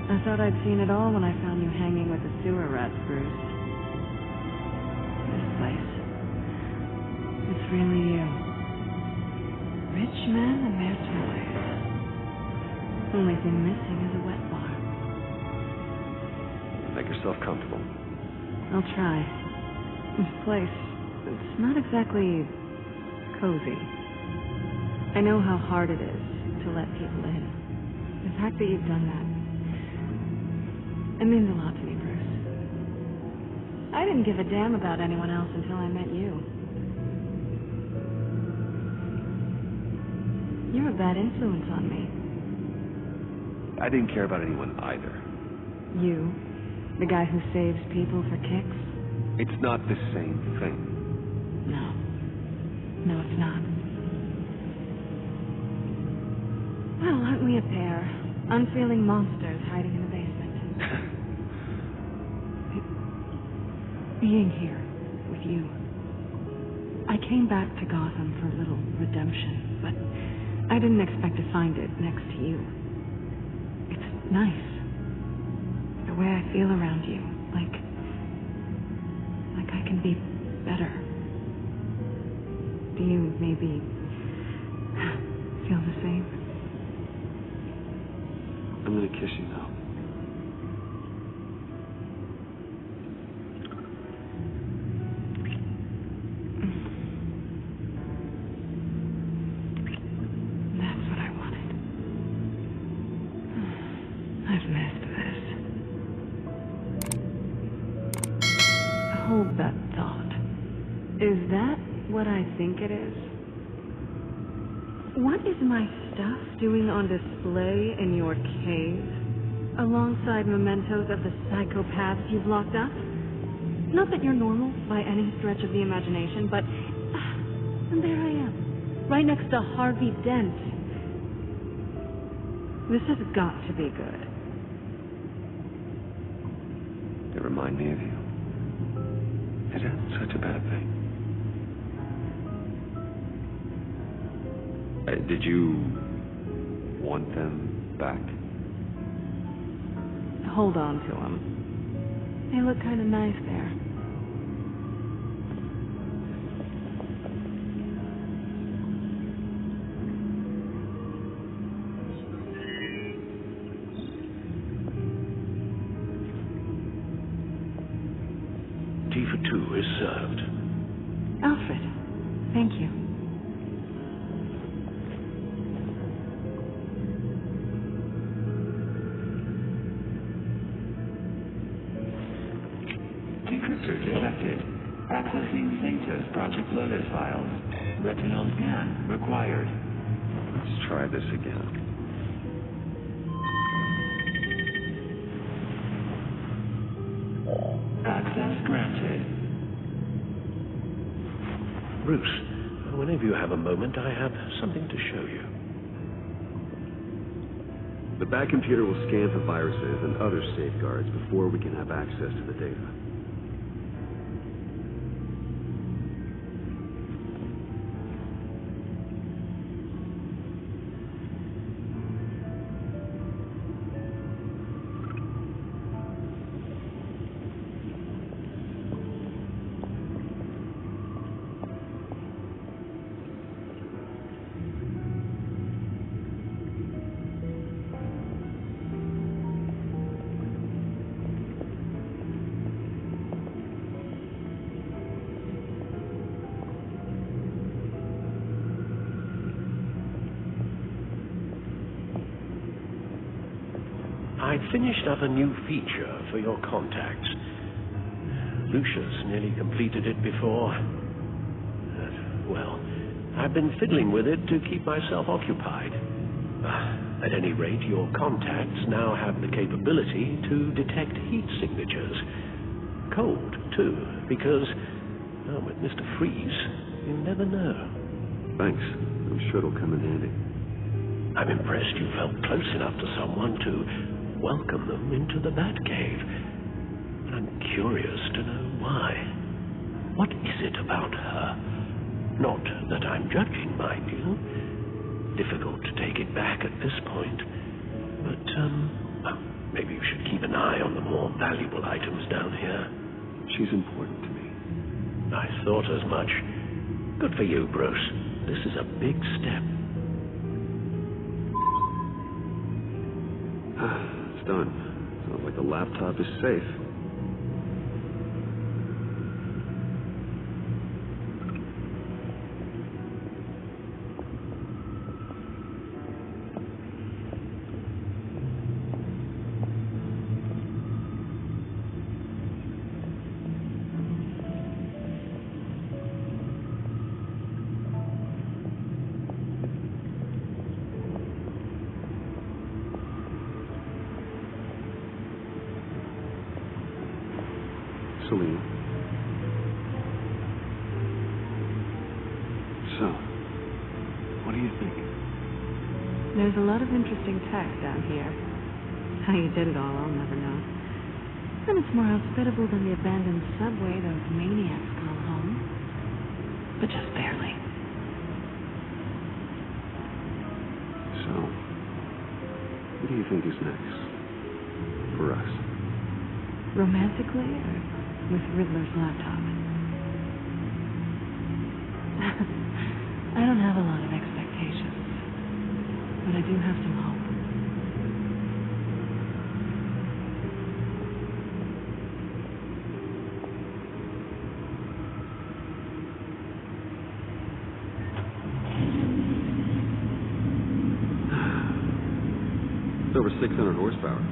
I thought I'd seen it all when I found you hanging with the sewer rats, Bruce. This place. It's really you. Rich men and their toys. Only thing missing is a wet bar. Make yourself comfortable. I'll try. This place, it's not exactly cozy. I know how hard it is to let people in. The fact that you've done that, it means a lot to me, Bruce. I didn't give a damn about anyone else until I met you. You're a bad influence on me. I didn't care about anyone either. You? The guy who saves people for kicks? It's not the same thing. No. No, it's not. Well, aren't we a pair? Unfeeling monsters hiding in the basement. Being here with you. I came back to Gotham for a little redemption, but I didn't expect to find it next to you. It's nice. The way I feel around you. Like I can be better. Do you maybe feel the same? I'm gonna kiss you now. That's what I wanted. I've missed this. Hold that thought. Is that what I think it is? What is my stuff doing on display in your cave? Alongside mementos of the psychopaths you've locked up? Not that you're normal by any stretch of the imagination, but and there I am, right next to Harvey Dent. This has got to be good. They remind me of you. Is that such a bad thing? Did you want them back? Hold on to them. They look kind of nice there. Tea for two is served. Alfred, thank you. Decryptor detected. Accessing Sanctus Project Lotus files. Retinal scan required. Let's try this again. Access granted. Bruce, whenever you have a moment, I have something to show you. The back computer will scan for viruses and other safeguards before we can have access to the data. I'd finished up a new feature for your contacts. Lucius nearly completed it before. Well, I've been fiddling with it to keep myself occupied. At any rate, your contacts now have the capability to detect heat signatures. Cold, too, because, well, with Mr. Freeze, you never know. Thanks. I'm sure it'll come in handy. I'm impressed you felt close enough to someone to welcome them into the Batcave. I'm curious to know why. What is it about her? Not that I'm judging, mind you. Difficult to take it back at this point. But, well, maybe you should keep an eye on the more valuable items down here. She's important to me. I thought as much. Good for you, Bruce. This is a big step. It's done. Sounds like the laptop is safe. Celine. So, what do you think? There's a lot of interesting tech down here. How you did it all, I'll never know. And it's more hospitable than the abandoned subway those maniacs call home. But just barely. So, what do you think is next? For us? Romantically, or with Riddler's laptop? I don't have a lot of expectations, but I do have some hope. It's over 600 horsepower.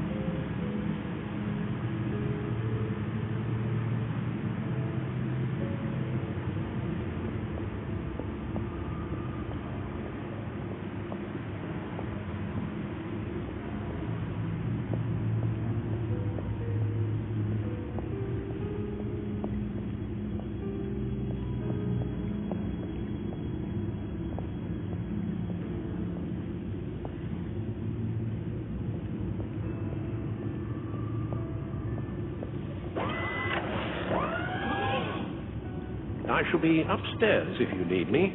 I shall be upstairs if you need me.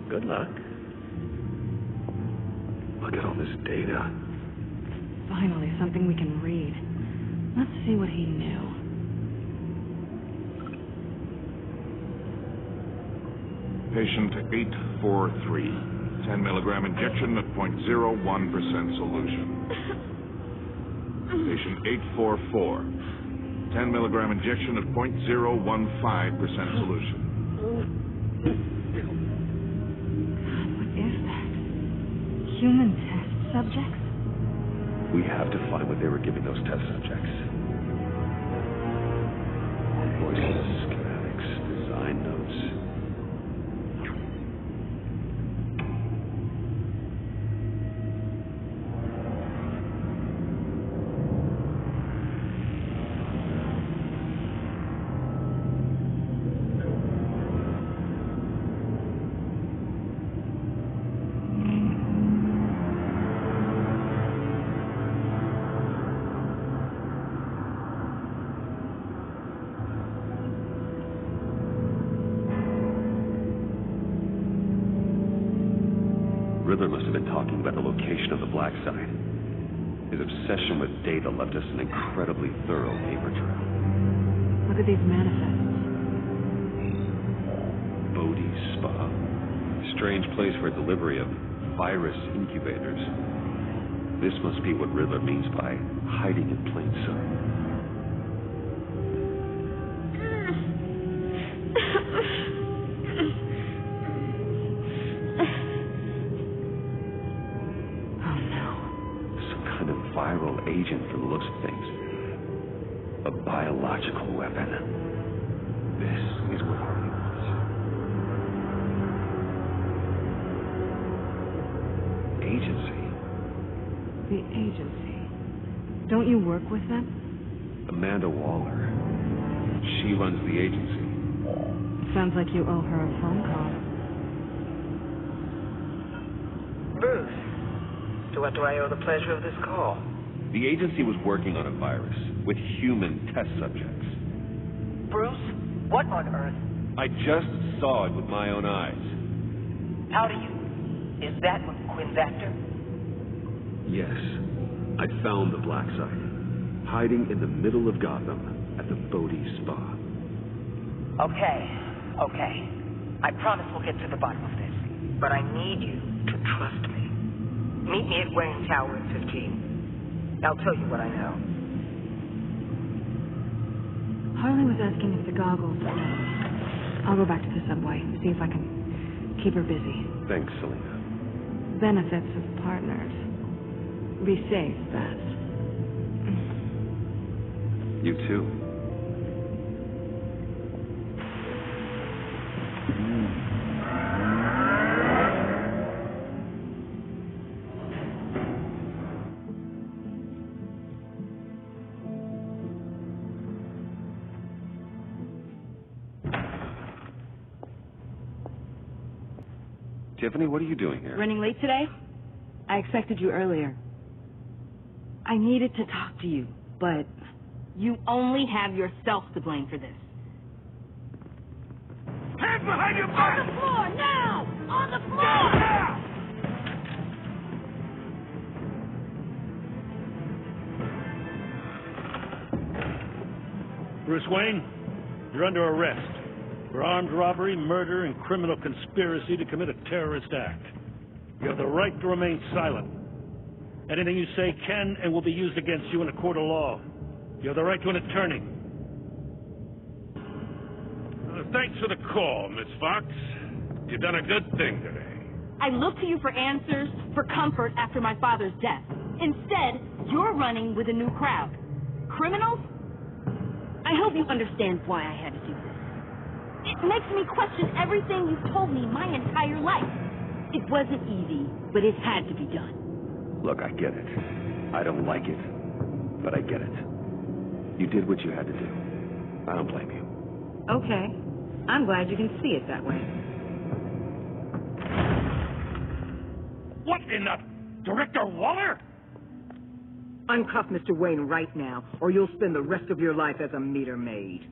Good luck. Look at all this data. Finally, something we can read. Let's see what he knew. Patient 843. 10 milligram injection at 0.01% solution. Patient 844. 10 milligram injection at 0.015% solution. God, what is that? Human test subjects? We have to find what they were giving those test subjects. Voices, schematics, design notes. Riddler must have been talking about the location of the black site. His obsession with data left us an incredibly thorough paper trail. Look at these manifests. Bodhi Spa. Strange place for delivery of virus incubators. This must be what Riddler means by hiding in plain sight. Viral agent from the looks of things. A biological weapon. This is what Harley wants. Agency. The agency. Don't you work with them? Amanda Waller. She runs the agency. Sounds like you owe her a phone call. Bruce, to what do I owe the pleasure of this call? The agency was working on a virus with human test subjects. Bruce, what on earth? I just saw it with my own eyes. How do you? Is that what Quinn's after? Yes. I found the black site, hiding in the middle of Gotham at the Bodhi Spa. Okay. I promise we'll get to the bottom of this. But I need you to trust me. Meet me at Wayne Tower at 15. I'll tell you what I know. Harley was asking if the goggles were ready. I'll go back to the subway, see if I can keep her busy. Thanks, Selena. Benefits of partners. Be safe, Beth. You too. Tiffany, what are you doing here? Running late today? I expected you earlier. I needed to talk to you, but you only have yourself to blame for this. Hands behind your back! On the floor, now! On the floor! Bruce Wayne, you're under arrest for armed robbery, murder, and criminal conspiracy to commit a terrorist act. You have the right to remain silent. Anything you say can and will be used against you in a court of law. You have the right to an attorney. Thanks for the call, Miss Fox. You've done a good thing today. I look to you for answers, for comfort after my father's death. Instead, you're running with a new crowd. Criminals? I hope you understand why I had to do this. It makes me question everything you've told me my entire life. It wasn't easy, but it had to be done. Look, I get it. I don't like it, but I get it. You did what you had to do. I don't blame you. Okay. I'm glad you can see it that way. What in the... Director Waller? Uncuff Mr. Wayne right now, or you'll spend the rest of your life as a meter maid.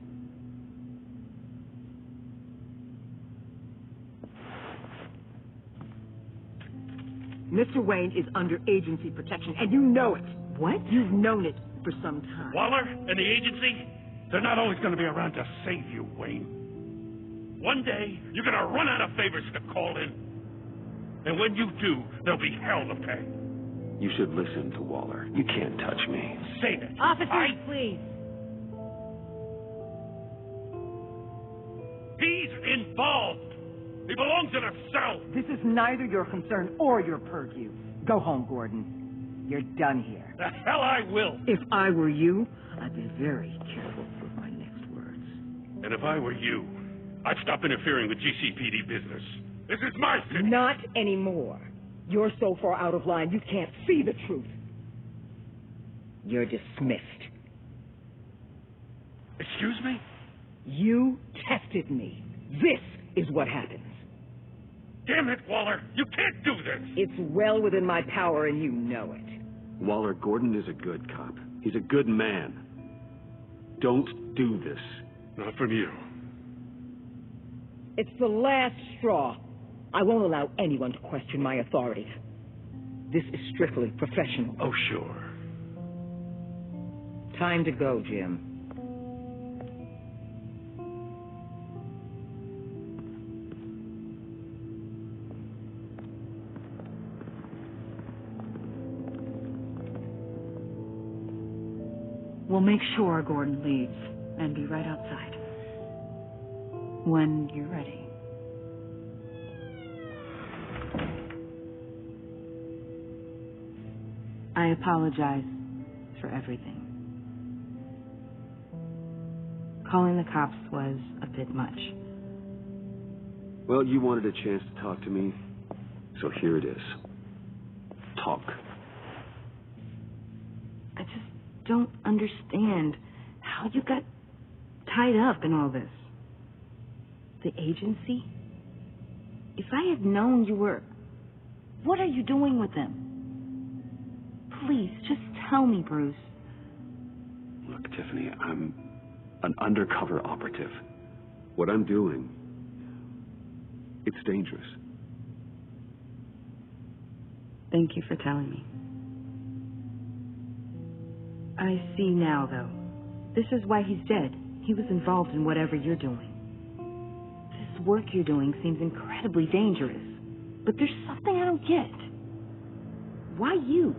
Mr. Wayne is under agency protection, and you know it. What? You've known it for some time. Waller and the agency, they're not always going to be around to save you, Wayne. One day, you're going to run out of favors to call in. And when you do, there'll be hell to pay. You should listen to Waller. You can't touch me. Say it. Officers, please. He's involved. He belongs in a cell. This is neither your concern or your purview. Go home, Gordon. You're done here. The hell I will. If I were you, I'd be very careful with my next words. And if I were you, I'd stop interfering with GCPD business. This is my city. Not anymore. You're so far out of line, you can't see the truth. You're dismissed. Excuse me? You tested me. This is what happens. Damn it, Waller. You can't do this. It's well within my power, and you know it. Waller, Gordon is a good cop. He's a good man. Don't do this. Not from you. It's the last straw. I won't allow anyone to question my authority. This is strictly professional. Oh, sure. Time to go, Jim. We'll make sure Gordon leaves and be right outside. When you're ready. I apologize for everything. Calling the cops was a bit much. Well, you wanted a chance to talk to me, so here it is. Talk. don't understand how you got tied up in all this. The agency? If I had known you were... What are you doing with them? Please, just tell me, Bruce. Look, Tiffany, I'm an undercover operative. What I'm doing, it's dangerous. Thank you for telling me. I see now, though. This is why he's dead. He was involved in whatever you're doing. This work you're doing seems incredibly dangerous. But there's something I don't get. Why you?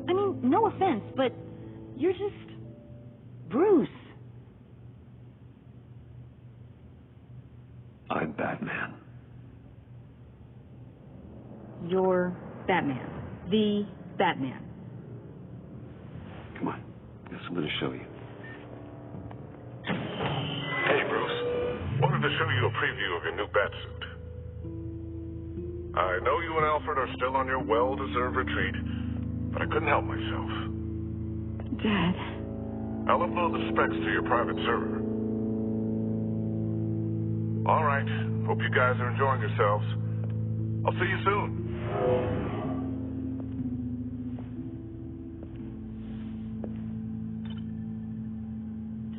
I mean, no offense, but you're just... Bruce. I'm Batman. You're Batman. The Batman. Come on. Got something to show you. Hey, Bruce. Wanted to show you a preview of your new batsuit. I know you and Alfred are still on your well-deserved retreat, but I couldn't help myself. Dad. I'll upload the specs to your private server. All right. Hope you guys are enjoying yourselves. I'll see you soon.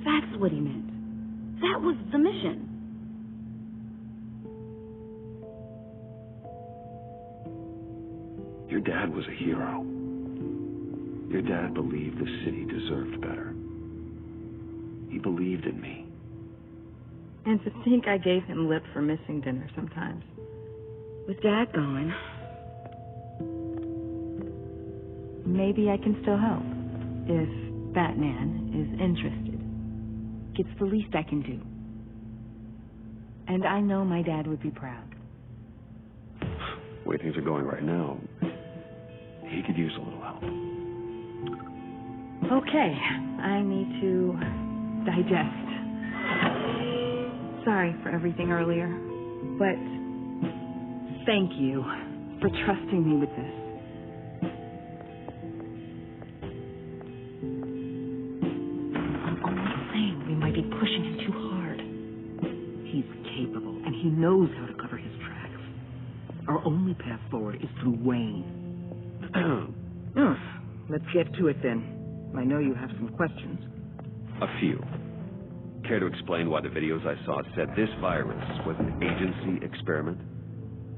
That's what he meant. That was the mission. Your dad was a hero. Your dad believed the city deserved better. He believed in me. And to think I gave him lip for missing dinner sometimes. With Dad gone, maybe I can still help. If Batman is interested. It's the least I can do. And I know my dad would be proud. The way things are going right now, he could use a little help. Okay, I need to digest. Sorry for everything earlier, but thank you for trusting me with this. I'm only saying we might be pushing him too hard. He's capable, and he knows how to cover his tracks. Our only path forward is through Wayne. Let's get to it then. I know you have some questions. A few. Care to explain why the videos I saw said this virus was an agency experiment?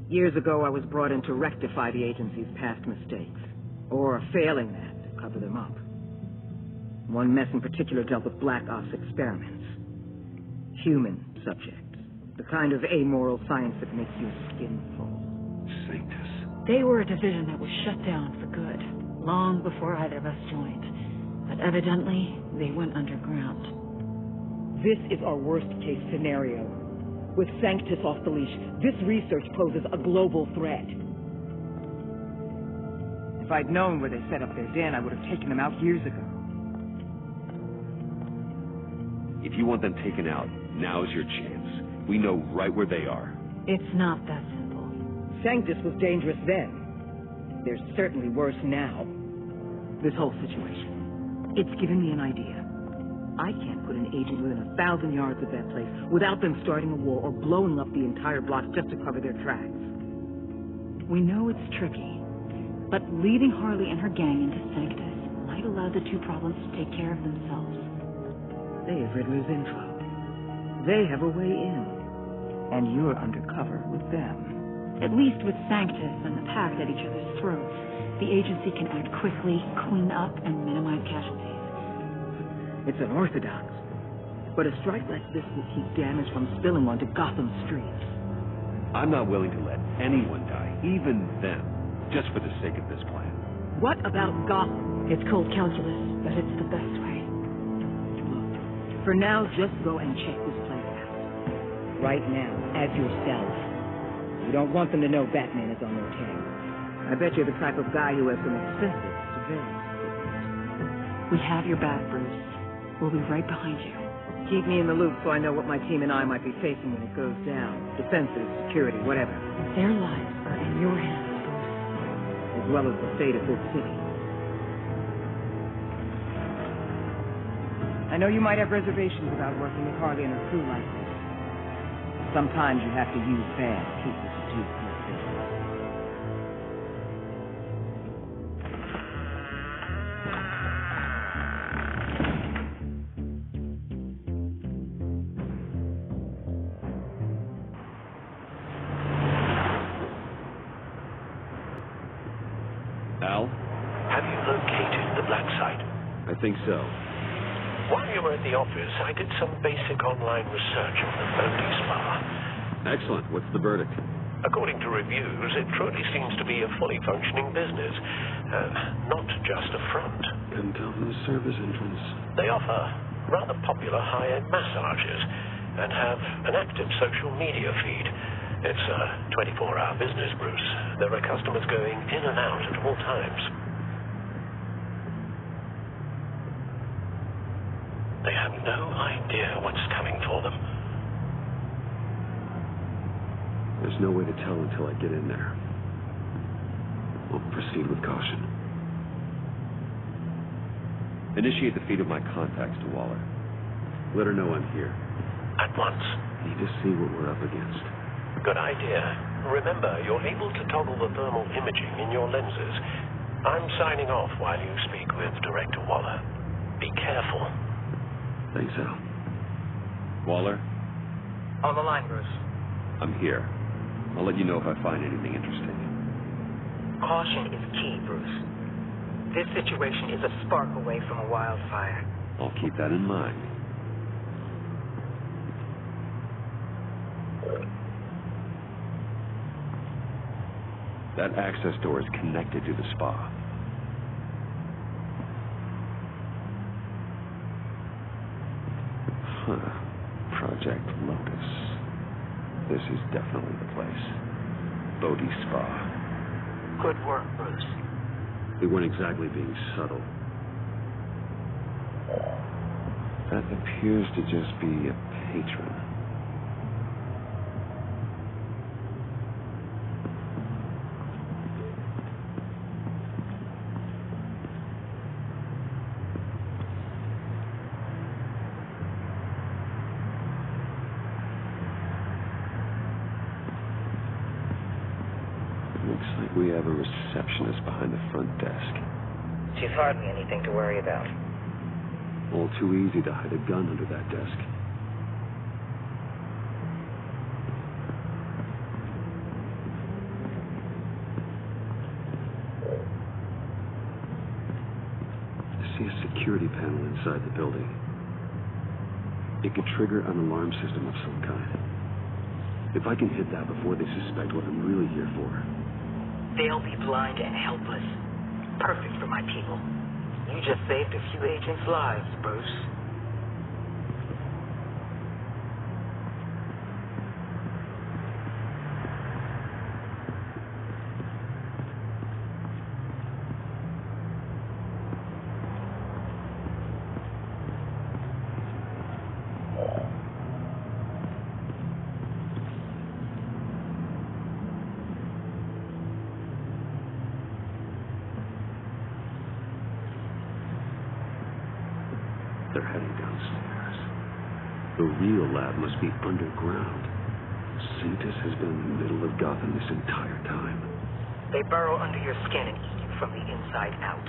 Years ago, I was brought in to rectify the agency's past mistakes, or failing that, to cover them up. One mess in particular dealt with Black Ops experiments. Human subjects. The kind of amoral science that makes your skin fall. Sanctus. They were a division that was shut down for good, long before either of us joined. But evidently, they went underground. This is our worst-case scenario. With Sanctus off the leash, this research poses a global threat. If I'd known where they set up their den, I would have taken them out years ago. If you want them taken out, now's your chance. We know right where they are. It's not that simple. Sanctus was dangerous then. They're certainly worse now. This whole situation, it's given me an idea. I can't put an agent within 1,000 yards of that place without them starting a war or blowing up the entire block just to cover their tracks. We know it's tricky, but leading Harley and her gang into Sanctus might allow the two problems to take care of themselves. They have Riddler's info. They have a way in. And you're undercover with them. At least with Sanctus and the Pact at each other's throats, the agency can act quickly, clean up, and minimize casualties. It's unorthodox. But a strike like this will keep damage from spilling onto Gotham streets. I'm not willing to let anyone die, even them, just for the sake of this plan. What about Gotham? It's cold calculus, but it's the best way. Look, for now, just go and check this place out. Right now, as yourself. You don't want them to know Batman is on their tail. I bet you're the type of guy who has some expensive surveillance equipment. We have your back, Bruce. We'll be right behind you. Keep me in the loop so I know what my team and I might be facing when it goes down. Defensive, security, whatever. Their lives are in your hands, Bruce. As well as the fate of this city. I know you might have reservations about working with Harley and her crew like this. Sometimes you have to use bad people to do good business. Al? Have you located the black site? I think so. While you were at the office, I did some basic online research on the Bodhi Spa. Excellent. What's the verdict? According to reviews, it truly seems to be a fully functioning business, not just a front. Couldn't tell from the service entrance. They offer rather popular high-end massages and have an active social media feed. It's a 24-hour business, Bruce. There are customers going in and out at all times. They have no idea what's coming for them. There's no way to tell until I get in there. I'll proceed with caution. Initiate the feed of my contacts to Waller. Let her know I'm here. At once. Need to see what we're up against. Good idea. Remember, you're able to toggle the thermal imaging in your lenses. I'm signing off while you speak with Director Waller. Be careful. Thanks, Al. Waller? On the line, Bruce. I'm here. I'll let you know if I find anything interesting. Caution is key, Bruce. This situation is a spark away from a wildfire. I'll keep that in mind. That access door is connected to the spa. Project Lotus. This is definitely the place. Bodhi Spa. Good work, Bruce. They weren't exactly being subtle. That appears to just be a patron. Looks like we have a receptionist behind the front desk. She's hardly anything to worry about. All too easy to hide a gun under that desk. I see a security panel inside the building. It could trigger an alarm system of some kind. If I can hit that before they suspect what I'm really here for. They'll be blind and helpless. Perfect for my people. You just saved a few agents' lives, Bruce. They're heading downstairs. The real lab must be underground. Sanctus has been in the middle of Gotham this entire time. They burrow under your skin and eat you from the inside out.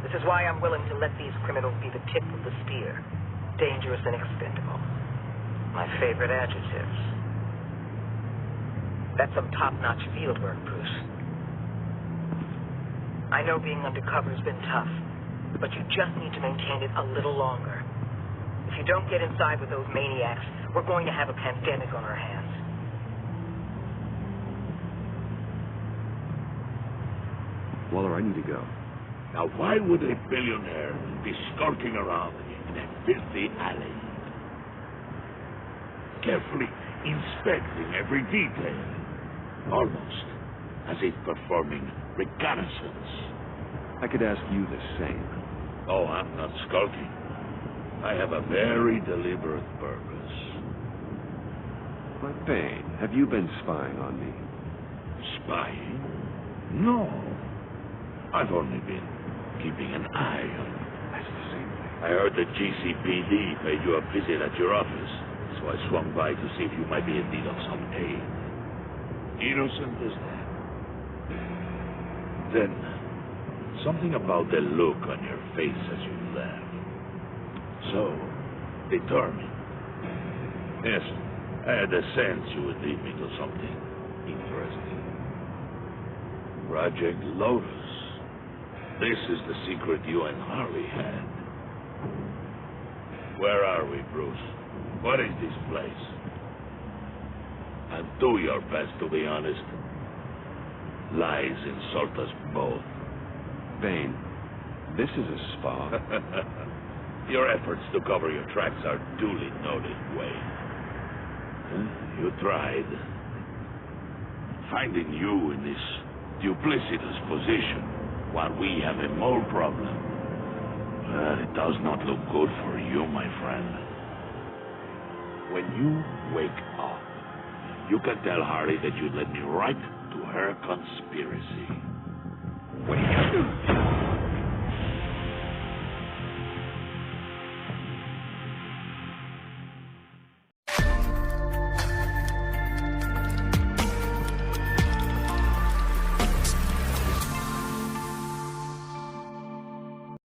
This is why I'm willing to let these criminals be the tip of the spear. Dangerous and expendable. My favorite adjectives. That's some top-notch field work, Bruce. I know being undercover's been tough, but you just need to maintain it a little longer. If you don't get inside with those maniacs, we're going to have a pandemic on our hands. Waller, I need to go. Now, why would a billionaire be skulking around in a filthy alley? Carefully inspecting every detail. Almost as if performing reconnaissance. I could ask you the same. Oh, I'm not skulking. I have a very deliberate purpose. But Payne, have you been spying on me? Spying? No. I've only been keeping an eye on you. That's the same thing. I heard the GCPD paid you a visit at your office, so I swung by to see if you might be in need of some aid. Innocent as that. Then, something about the look on your face as you left. So, determined. Yes, I had a sense you would lead me to something interesting. Project Lotus. This is the secret you and Harley had. Where are we, Bruce? What is this place? And do your best to be honest. Lies insult us both. Bane, this is a spa. Your efforts to cover your tracks are duly noted, Wayne. You tried. Finding you in this duplicitous position while we have a mole problem. It does not look good for you, my friend. When you wake up, you can tell Harley that you led me right to her conspiracy. Wait.